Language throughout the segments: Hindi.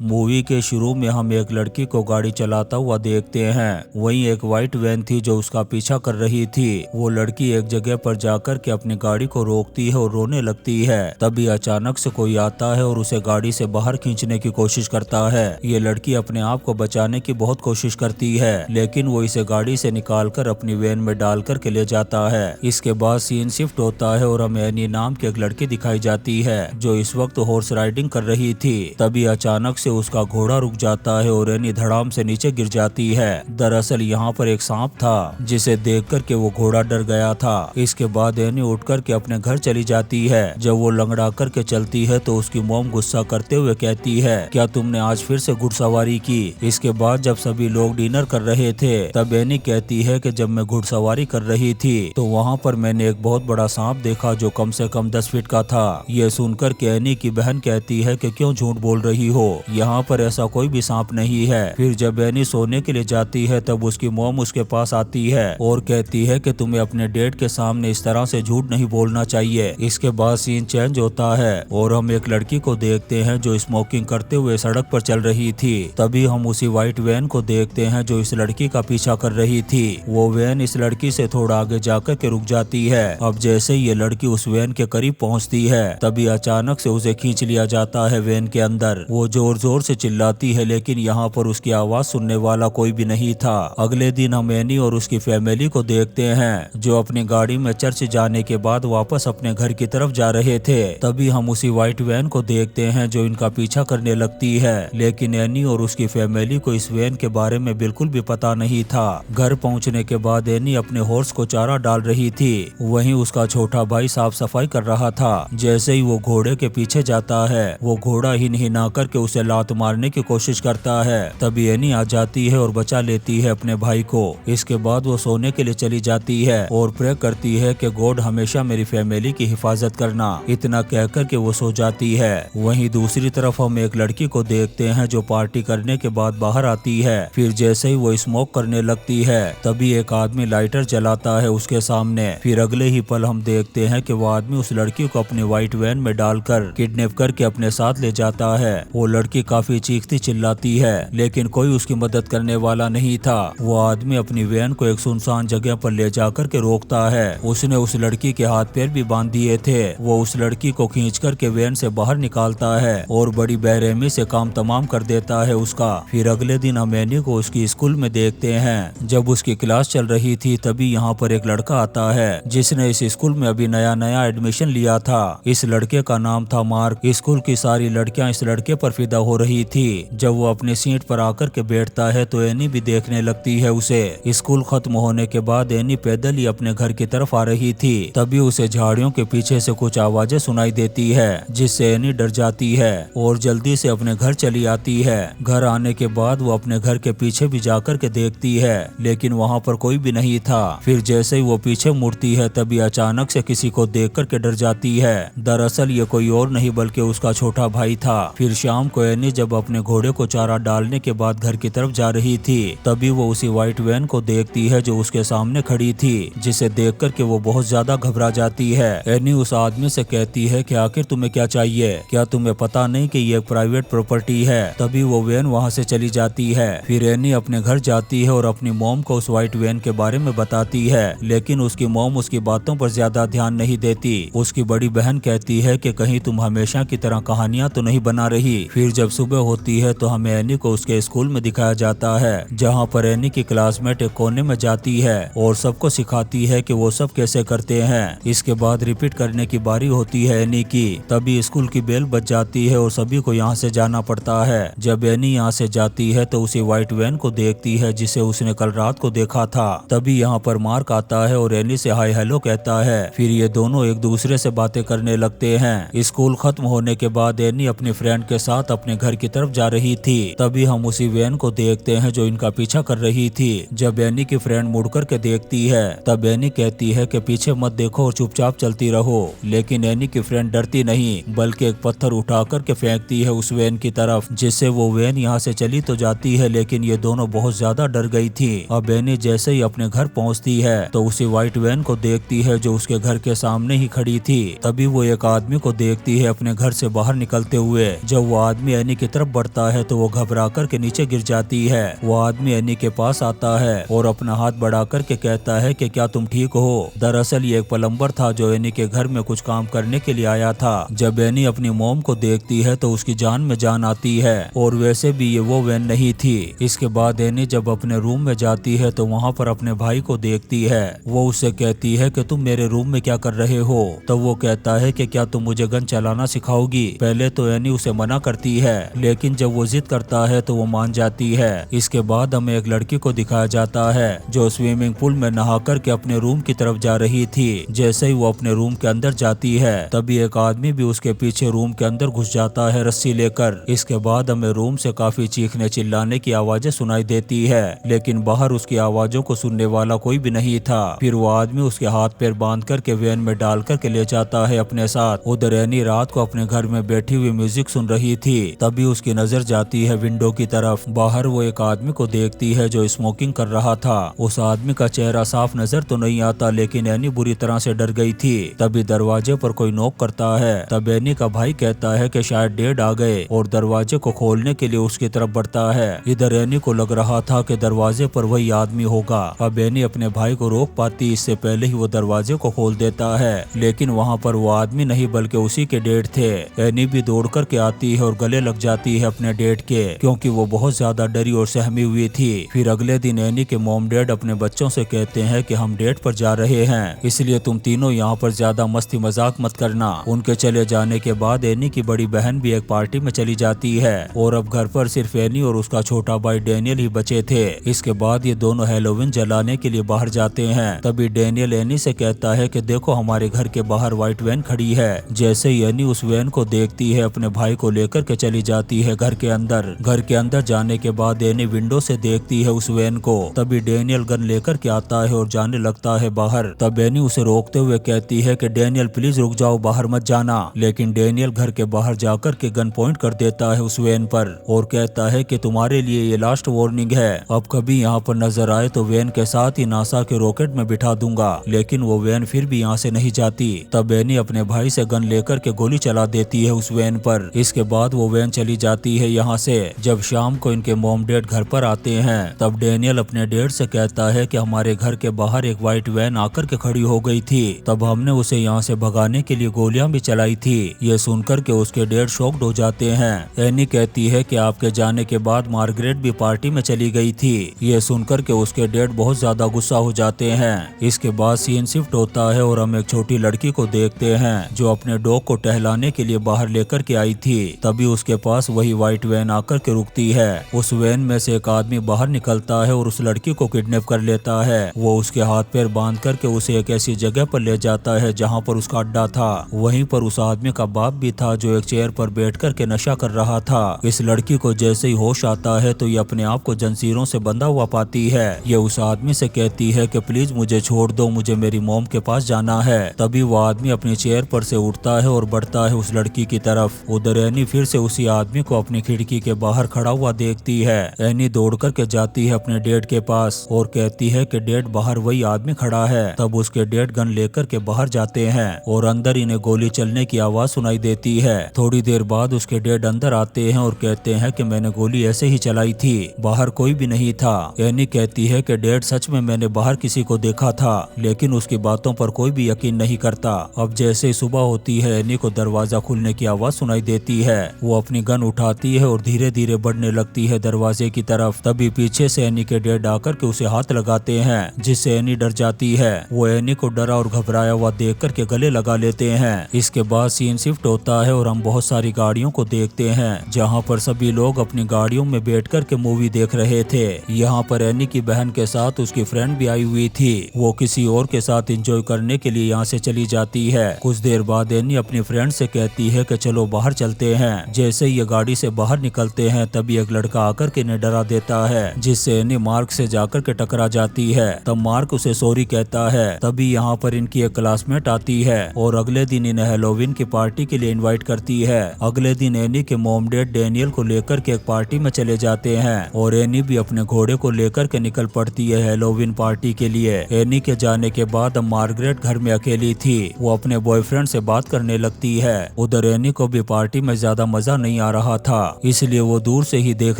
मूवी के शुरू में हम एक लड़की को गाड़ी चलाता हुआ देखते हैं। वहीं एक व्हाइट वैन थी जो उसका पीछा कर रही थी। वो लड़की एक जगह पर जाकर के अपनी गाड़ी को रोकती है और रोने लगती है। तभी अचानक से कोई आता है और उसे गाड़ी से बाहर खींचने की कोशिश करता है। ये लड़की अपने आप को बचाने की बहुत कोशिश करती है, लेकिन वो इसे गाड़ी से निकालकर अपनी वैन में डाल कर के ले जाता है। इसके बाद सीन शिफ्ट होता है और हमें एनी नाम की एक लड़की दिखाई जाती है जो इस वक्त हॉर्स राइडिंग कर रही थी। तभी अचानक से उसका घोड़ा रुक जाता है और एनी धड़ाम से नीचे गिर जाती है। दरअसल यहाँ पर एक सांप था जिसे देख कर के वो घोड़ा डर गया था। इसके बाद एनी उठ कर के अपने घर चली जाती है। जब वो लंगड़ा कर के चलती है तो उसकी मॉम गुस्सा करते हुए कहती है, क्या तुमने आज फिर से घुड़सवारी की? इसके बाद जब सभी लोग डिनर कर रहे थे तब एनी कहती है कि जब मैं घुड़सवारी कर रही थी तो वहाँ पर मैंने एक बहुत बड़ा सांप देखा जो कम से कम 10 फीट का था। ये सुनकर के एनी की बहन कहती है कि क्यों झूठ बोल रही हो, यहाँ पर ऐसा कोई भी सांप नहीं है। फिर जब एनी सोने के लिए जाती है तब उसकी मॉम उसके पास आती है और कहती है कि तुम्हें अपने डैड के सामने इस तरह से झूठ नहीं बोलना चाहिए। इसके बाद सीन चेंज होता है और हम एक लड़की को देखते हैं जो स्मोकिंग करते हुए सड़क पर चल रही थी। तभी हम उसी व्हाइट वैन को देखते हैं जो इस लड़की का पीछा कर रही थी। वो वैन इस लड़की से थोड़ा आगे जाकर के रुक जाती है। अब जैसे ये लड़की उस वैन के करीब पहुंचती है तभी अचानक से उसे खींच लिया जाता है वैन के अंदर। वो जोर जोर से चिल्लाती है लेकिन यहाँ पर उसकी आवाज सुनने वाला कोई भी नहीं था। अगले दिन हम एनी और उसकी फैमिली को देखते हैं जो अपनी गाड़ी में चर्च जाने के बाद वापस अपने घर की तरफ जा रहे थे। तभी हम उसी व्हाइट वैन को देखते हैं जो इनका पीछा करने लगती है, लेकिन एनी और उसकी फैमिली को इस वैन के बारे में बिल्कुल भी पता नहीं था। घर पहुंचने के बाद एनी अपने हॉर्स को चारा डाल रही थी, वहीं उसका छोटा भाई साफ सफाई कर रहा था। जैसे ही वो घोड़े के पीछे जाता है वो घोड़ा हिनहिना करके उसे लात मारने की कोशिश करता है। तभी एनी आ जाती है और बचा लेती है अपने भाई को। इसके बाद वो सोने के लिए चली जाती है और प्रे करती है कि गॉड हमेशा मेरी फैमिली की हिफाजत करना। इतना कहकर के वो सो जाती है। वहीं दूसरी तरफ हम एक लड़की को देखते हैं जो पार्टी करने के बाद बाहर आती है। फिर जैसे ही वो स्मोक करने लगती है तभी एक आदमी लाइटर जलाता है उसके सामने। फिर अगले ही पल हम देखते हैं कि वो आदमी उस लड़की को अपनी व्हाइट वैन में डालकर किडनैप करके अपने साथ ले जाता है। वो लड़की काफी चीखती चिल्लाती है लेकिन कोई उसकी मदद करने वाला नहीं था। वो आदमी अपनी वैन को एक सुनसान जगह पर ले जाकर के रोकता है। उसने उस लड़की के हाथ पैर भी बांध दिए थे। वो उस लड़की को खींच कर के वैन से बाहर निकालता है और बड़ी बेरहमी से काम तमाम कर देता है उसका। फिर अगले दिन हम एनी को उसकी स्कूल में देखते हैं। जब उसकी क्लास चल रही थी तभी यहाँ पर एक लड़का आता है जिसने इस स्कूल में अभी नया नया एडमिशन लिया था। इस लड़के का नाम था मार्क। स्कूल की सारी लड़कियां इस लड़के पर फिदा हो रही थी। जब वो अपनी सीट पर आकर के बैठता है तो एनी भी देखने लगती है उसे। स्कूल खत्म होने के बाद एनी पैदल ही अपने घर की तरफ आ रही थी। तभी उसे झाड़ियों के पीछे से कुछ आवाजें सुनाई देती है जिससे एनी डर जाती है और जल्दी से अपने घर चली आती है। घर आने के बाद वो अपने घर के पीछे भी जाकर के देखती है लेकिन वहाँ पर कोई भी नहीं था। फिर जैसे ही वो पीछे मुड़ती है तभी अचानक से किसी को देख कर के डर जाती है। दरअसल ये कोई और नहीं बल्कि उसका छोटा भाई था। फिर शाम को एनी जब अपने घोड़े को चारा डालने के बाद घर की तरफ जा रही थी तभी वो उसी व्हाइट वैन को देखती है जो उसके सामने खड़ी थी, जिसे देख कर के वो बहुत ज्यादा घबरा जाती है। एनी उस आदमी से कहती है कि आखिर तुम्हें क्या चाहिए, क्या तुम्हें पता नहीं कि ये एक प्राइवेट प्रॉपर्टी है? तभी वो वैन वहाँ से चली जाती है। फिर एनी अपने घर जाती है और अपनी मॉम को उस व्हाइट वैन के बारे में बताती है, लेकिन उसकी मॉम उसकी बातों पर ज्यादा ध्यान नहीं देती। उसकी बड़ी बहन कहती है कि कहीं तुम हमेशा की तरह कहानियां तो नहीं बना रही। फिर जब सुबह होती है तो हमें एनी को उसके स्कूल में दिखाया जाता है जहाँ पर एनी की क्लासमेट एक कोने में जाती है और सबको सिखाती है कि वो सब कैसे करते हैं। इसके बाद रिपीट करने की बारी होती है एनी की। तभी स्कूल की बेल बज जाती है और सभी को यहाँ से जाना पड़ता है। जब एनी यहाँ से जाती है तो उसी व्हाइट वैन को देखती है जिसे उसने कल रात को देखा था। तभी यहाँ पर मार्क आता है और एनी से हाय हेलो कहता है। फिर ये दोनों एक दूसरे से बातें करने लगते हैं। स्कूल खत्म होने के बाद एनी अपनी फ्रेंड के साथ अपने घर की तरफ जा रही थी। तभी हम उसी वैन को देखते हैं जो इनका पीछा कर रही थी। जब एनी की फ्रेंड मुड़ कर के देखती है तब एनी कहती है कि पीछे मत देखो और चुपचाप चलती रहो, लेकिन एनी की फ्रेंड डरती नहीं बल्कि एक पत्थर उठा कर के फेंकती है उस वैन की तरफ, जिससे वो वैन यहाँ से चली तो जाती है लेकिन ये दोनों बहुत ज्यादा डर गई थी। अब एनी जैसे ही अपने घर पहुँचती है तो उसी व्हाइट वैन को देखती है जो उसके घर के सामने ही खड़ी थी। तभी वो एक आदमी को देखती है अपने घर से बाहर निकलते हुए। जब वो आदमी एनी एनी की तरफ बढ़ता है तो वो घबरा कर के नीचे गिर जाती है। वो आदमी एनी के पास आता है और अपना हाथ बढ़ा कर के कहता है कि क्या तुम ठीक हो। दरअसल ये एक प्लम्बर था जो एनी के घर में कुछ काम करने के लिए आया था। जब एनी अपनी मोम को देखती है तो उसकी जान में जान आती है और वैसे भी ये वो वैन नहीं थी। इसके बाद एनी जब अपने रूम में जाती है तो वहाँ पर अपने भाई को देखती है। वो उससे कहती है कि तुम मेरे रूम में क्या कर रहे हो। तो वो कहता है कि क्या तुम मुझे गन चलाना सिखाओगी। पहले तो एनी उसे मना करती है, लेकिन जब वो जिद करता है तो वो मान जाती है। इसके बाद हमें एक लड़की को दिखाया जाता है जो स्विमिंग पूल में नहा कर के अपने रूम की तरफ जा रही थी। जैसे ही वो अपने रूम के अंदर जाती है तभी एक आदमी भी उसके पीछे रूम के अंदर घुस जाता है रस्सी लेकर। इसके बाद हमें रूम से काफी चीखने चिल्लाने की आवाजें सुनाई देती है, लेकिन बाहर उसकी आवाजों को सुनने वाला कोई भी नहीं था। फिर वो आदमी उसके हाथ पैर बांध करके वैन में डाल करके ले जाता है अपने साथ। उधर एनी रात को अपने घर में बैठी हुई म्यूजिक सुन रही थी। तभी उसकी नजर जाती है विंडो की तरफ। बाहर वो एक आदमी को देखती है जो स्मोकिंग कर रहा था। उस आदमी का चेहरा साफ नजर तो नहीं आता, लेकिन एनी बुरी तरह से डर गई थी। तभी दरवाजे पर कोई नॉक करता है। तब एनी का भाई कहता है कि शायद डैड आ गए और दरवाजे को खोलने के लिए उसकी तरफ बढ़ता है। इधर एनी को लग रहा था कि दरवाजे पर वही आदमी होगा। अब एनी अपने भाई को रोक पाती, इससे पहले ही वो दरवाजे को खोल देता है, लेकिन वहाँ पर वो आदमी नहीं बल्कि उसी के डैड थे। एनी भी दौड़ कर के आती है और गले लग जाती है अपने डैड के, क्योंकि वो बहुत ज्यादा डरी और सहमी हुई थी। फिर अगले दिन एनी के मॉम डैड अपने बच्चों से कहते हैं कि हम डेट पर जा रहे हैं, इसलिए तुम तीनों यहाँ पर ज्यादा मस्ती मजाक मत करना। उनके चले जाने के बाद एनी की बड़ी बहन भी एक पार्टी में चली जाती है और अब घर पर सिर्फ एनी और उसका छोटा भाई डैनियल ही बचे थे। इसके बाद ये दोनों हैलोवीन जलाने के लिए बाहर जाते हैं। तभी डैनियल एनी से कहता है कि देखो हमारे घर के बाहर व्हाइट वैन खड़ी है। जैसे ही एनी उस वैन को देखती है अपने भाई को लेकर के चली जाती है घर के अंदर। घर के अंदर जाने के बाद एनी विंडो से देखती है उस वैन को। तभी डैनियल गन लेकर के आता है और जाने लगता है बाहर। तब एनी उसे रोकते हुए कहती है कि डैनियल प्लीज रुक जाओ, बाहर मत जाना। लेकिन डैनियल घर के बाहर जाकर के गन पॉइंट कर देता है उस वैन पर और कहता है कि तुम्हारे लिए ये लास्ट वार्निंग है, अब कभी यहाँ पर नजर आए तो वैन के साथ ही नासा के रॉकेट में बिठा दूंगा। लेकिन वो वैन फिर भी यहाँ से नहीं जाती। तब एनी अपने भाई से गन लेकर के गोली चला देती है उस वैन पर। इसके बाद वो वैन चली जाती है यहाँ से। जब शाम को इनके मॉम डैड घर पर आते हैं तब डैनियल अपने डैड से कहता है कि हमारे घर के बाहर एक व्हाइट वैन आकर के खड़ी हो गई थी, तब हमने उसे यहाँ से भगाने के लिए गोलियां भी चलाई थी। ये सुनकर के उसके डैड शॉक्ड हो जाते हैं। एनी कहती है कि आपके जाने के बाद मार्गरेट भी पार्टी में चली गई थी। ये सुनकर के उसके डैड बहुत ज्यादा गुस्सा हो जाते हैं। इसके बाद सीन शिफ्ट होता है और हम एक छोटी लड़की को देखते हैं जो अपने डॉग को टहलाने के लिए बाहर लेकर के आई थी। तभी उसके पास वही व्हाइट वैन आकर के रुकती है। उस वैन में से एक आदमी बाहर निकलता है और उस लड़की को किडनैप कर लेता है। वो उसके हाथ पैर बांध करके उसे एक ऐसी जगह पर ले जाता है जहाँ पर उसका अड्डा था। वहीं पर उस आदमी का बाप भी था जो एक चेयर पर बैठ कर के नशा कर रहा था। इस लड़की को जैसे ही होश आता है तो ये अपने आप को जंजीरों से बंधा हुआ पाती है। ये उस आदमी से कहती है कि प्लीज मुझे छोड़ दो, मुझे मेरी मॉम के पास जाना है। तभी वो आदमी अपनी चेयर पर से उठता है और बढ़ता है उस लड़की की तरफ। उधर एनी फिर से उसी आदमी को अपनी खिड़की के बाहर खड़ा हुआ देखती है। एनी दौड़ करके जाती है अपने डैड के पास और कहती है कि डैड बाहर वही आदमी खड़ा है। तब उसके डैड गन लेकर के बाहर जाते हैं और अंदर इन्हें गोली चलने की आवाज सुनाई देती है। थोड़ी देर बाद उसके डैड अंदर आते हैं और कहते हैं कि मैंने गोली ऐसे ही चलाई थी, बाहर कोई भी नहीं था। एनी कहती है कि डैड सच में मैंने बाहर किसी को देखा था, लेकिन उसकी बातों पर कोई भी यकीन नहीं करता। अब जैसे ही सुबह होती है एनी को दरवाजा खुलने की आवाज सुनाई देती है। वो अपनी गन उठाती है और धीरे धीरे बढ़ने लगती है दरवाजे की तरफ। तभी पीछे से एनी के डैड आकर के उसे हाथ लगाते हैं, जिससे एनी डर जाती है। वो एनी को डरा और घबराया हुआ देख कर के गले लगा लेते हैं। इसके बाद सीन शिफ्ट होता है और हम बहुत सारी गाड़ियों को देखते हैं जहाँ पर सभी लोग अपनी गाड़ियों में बैठ कर के मूवी देख रहे थे। यहाँ पर एनी की बहन के साथ उसकी फ्रेंड भी आई हुई थी। वो किसी और के साथ एंजॉय करने के लिए यहाँ से चली जाती है। कुछ देर बाद एनी अपनी फ्रेंड से कहती है कि चलो बाहर चलते हैं। जैसे ही ये गाड़ी से बाहर निकलते हैं तभी एक लड़का आकर के इन्हें डरा देता है, जिससे एनी मार्क से जाकर के टकरा जाती है। तब मार्क उसे सॉरी कहता है। तभी यहाँ पर इनकी एक क्लासमेट आती है और अगले दिन इन्हें हैलोवीन की पार्टी के लिए इनवाइट करती है। अगले दिन एनी के मॉम डैड डैनियल को लेकर के एक पार्टी में चले जाते हैं और एनी भी अपने घोड़े को लेकर के निकल पड़ती है हैलोवीन पार्टी के लिए। एनी के जाने के बाद अब मार्गरेट घर में अकेली थी। वो अपने बॉयफ्रेंड से बात करने लगती है। उधर एनी को भी पार्टी में ज्यादा मजा नहीं नहीं आ रहा था, इसलिए वो दूर से ही देख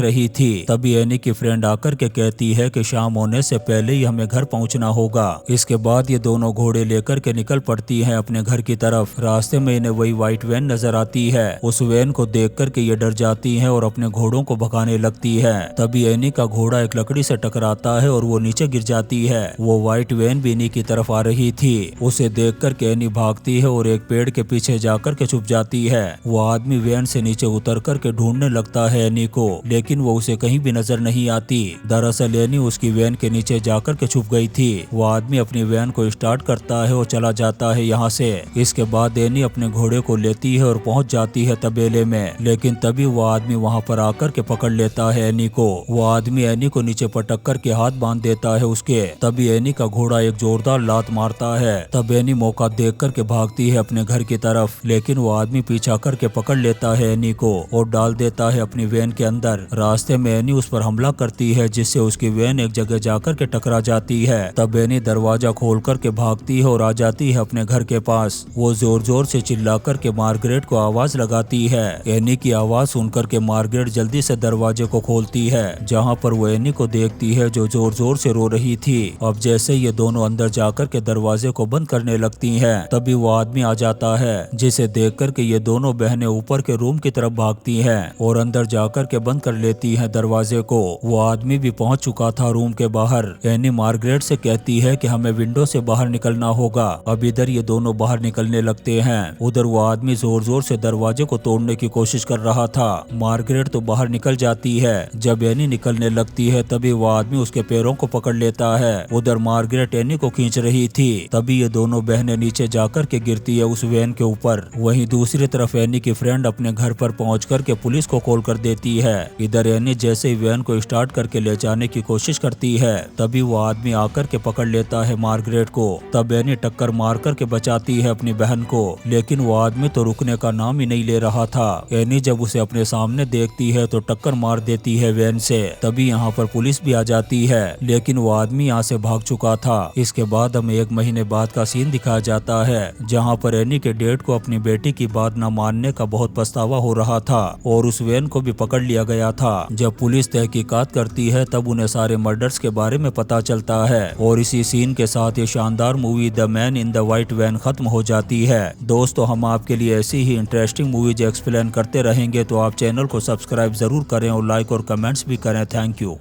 रही थी। तभी एनी की फ्रेंड आकर के कहती है कि शाम होने से पहले ही हमें घर पहुंचना होगा। इसके बाद ये दोनों घोड़े लेकर के निकल पड़ती हैं अपने घर की तरफ। रास्ते में इन्हें वही व्हाइट वैन नजर आती है। उस वैन को देख कर के ये डर जाती हैं और अपने घोड़ों को भगाने लगती है। तभी एनी का घोड़ा एक लकड़ी से टकराता है और वो नीचे गिर जाती है। वो व्हाइट वैन भी इन्हीं की तरफ आ रही थी। उसे देख कर के एनी भागती है और एक पेड़ के पीछे जाकर के छुप जाती है। वो आदमी वैन से नीचे उतर कर के ढूंढने लगता है एनी को, लेकिन वो उसे कहीं भी नजर नहीं आती। दरअसल एनी उसकी वैन के नीचे जाकर के छुप गई थी। वो आदमी अपनी वैन को स्टार्ट करता है और चला जाता है यहाँ से। इसके बाद एनी अपने घोड़े को लेती है और पहुंच जाती है तबेले में, लेकिन तभी वो आदमी वहाँ पर आकर के पकड़ लेता है एनी को। वो आदमी एनी को नीचे पटक कर के हाथ बांध देता है उसके। तभी एनी का घोड़ा एक जोरदार लात मारता है। तब एनी मौका देख कर के भागती है अपने घर की तरफ, लेकिन वो आदमी पीछा करके पकड़ लेता है एनी को और डाल देता है अपनी वैन के अंदर। रास्ते में एनी उस पर हमला करती है, जिससे उसकी वैन एक जगह जाकर के टकरा जाती है। तब एनी दरवाजा खोल कर के भागती है और आ जाती है अपने घर के पास। वो जोर जोर से चिल्ला कर के मार्गरेट को आवाज लगाती है। एनी की आवाज सुनकर के मार्गरेट जल्दी से दरवाजे को खोलती है, जहाँ पर वो एनी को देखती है जो जोर जोर से रो रही थी। अब जैसे ये दोनों अंदर जाकर के दरवाजे को बंद करने लगती हैं, तभी वो आदमी आ जाता है, जिसे देख कर के ये दोनों बहनें ऊपर के रूम की तरफ भागती हैं और अंदर जाकर के बंद कर लेती हैं दरवाजे को। वो आदमी भी पहुंच चुका था रूम के बाहर। एनी मार्गरेट से कहती है कि हमें विंडो से बाहर निकलना होगा। अब इधर ये दोनों बाहर निकलने लगते हैं। उधर वो आदमी जोर जोर से दरवाजे को तोड़ने की कोशिश कर रहा था। मार्गरेट तो बाहर निकल जाती है। जब एनी निकलने लगती है तभी वो आदमी उसके पैरों को पकड़ लेता है। उधर मार्गरेट एनी को खींच रही थी। तभी ये दोनों बहनें नीचे जाकर के गिरती है उस वैन के ऊपर। वहीं दूसरी तरफ एनी की फ्रेंड अपने घर पर पहुंच कर के पुलिस को कॉल कर देती है। इधर एनी जैसे ही वैन को स्टार्ट करके ले जाने की कोशिश करती है, तभी वो आदमी आकर के पकड़ लेता है मार्गरेट को। तब एनी टक्कर मार कर के बचाती है अपनी बहन को, लेकिन वो आदमी तो रुकने का नाम ही नहीं ले रहा था। एनी जब उसे अपने सामने देखती है तो टक्कर मार देती है वैन से। तभी यहाँ पर पुलिस भी आ जाती है, लेकिन वो आदमी यहाँ से भाग चुका था। इसके बाद हमें 1 महीने बाद का सीन दिखाया जाता है, जहाँ पर एनी के डैड को अपनी बेटी की बात न मानने का बहुत पछतावा हो रहा था और उस वैन को भी पकड़ लिया गया था। जब पुलिस तहकीकात करती है तब उन्हें सारे मर्डर्स के बारे में पता चलता है और इसी सीन के साथ ये शानदार movie the man in the white van खत्म हो जाती है। दोस्तों, हम आपके लिए ऐसी ही इंटरेस्टिंग मूवीज एक्सप्लेन करते रहेंगे, तो आप चैनल को सब्सक्राइब जरूर करें और लाइक और कमेंट्स भी करें। Thank you.